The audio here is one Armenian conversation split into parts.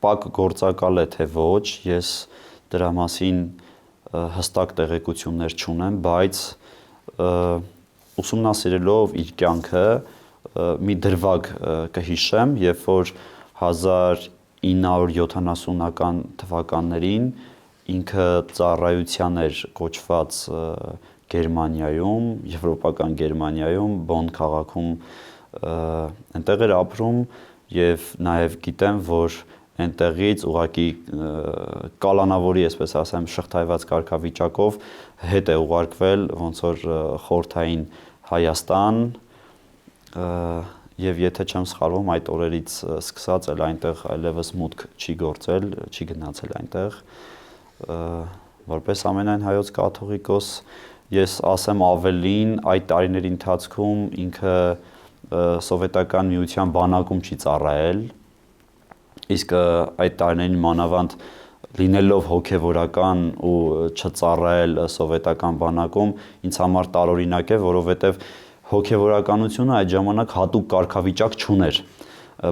պակ գործակալ է թե ոչ, ես դրա մասին հստակ տեղեկություններ չունեմ, բայց ուսումնասիրելով իր կյանքը մի դրվագ կհիշեմ, երբ որ 1970-ական թվականներին ինքը ծառայության էր կոչված Գերմանիայում, եվրոպական Գերմանիայում, Բոն քաղաքում այնտեղ էր ապրում եւ նաեւ գիտեմ, որ այնտեղից ուղակի կալանավորի, այսպես ասեմ, շղթայված կարգավիճակով հետ է ուղարկվել ոնց որ խորհրդային Հայաստան եւ եթե չեմ սխալվում, այդ օրերից սկսած էլ այնտեղ այլևս մուտք չի գործել, չի գնացել այնտեղ որպես ամենայն հայոց կաթողիկոս ես ասեմ ավելին այդ տարիների ընթացքում ինքը սովետական միության բանակում չի ծառայել իսկ այդ տարիներին մանավանդ լինելով հոգևորական ու չծառայել սովետական բանակում ինձ համար տարօրինակ է որովհետև հոգևորականությունը այդ ժամանակ հատուկ կարգավիճակ չուներ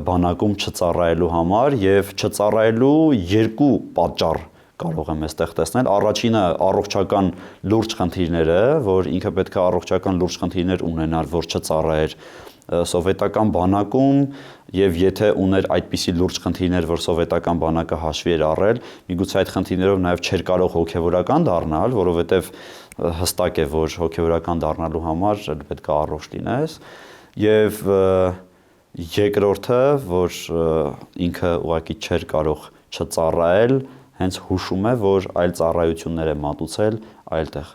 բանակում չծառայելու համար եւ չծառայելու երկու պատճառ կարող եմ այստեղ տեսնել առաջինը առողջական լուրջ խնդիրները որ ինքը պետք է առողջական լուրջ խնդիրներ ունենար որ չծառայեր սովետական բանակում եւ եթե ուներ այդպիսի լուրջ խնդիրներ որ սովետական բանակը հաշվի էր առել միգուցե այդ խնդիրներով նաեւ չէր կարող հոգևորական դառնալ որովհետեւ հստակ է որ հոգևորական դառնալու համար պետք է առողջ լինես եւ երկրորդը որ ինքը ուղղակի չէր կարող չծառայել հենց հուշում է որ այլ ծառայություններ է մատուցել այլտեղ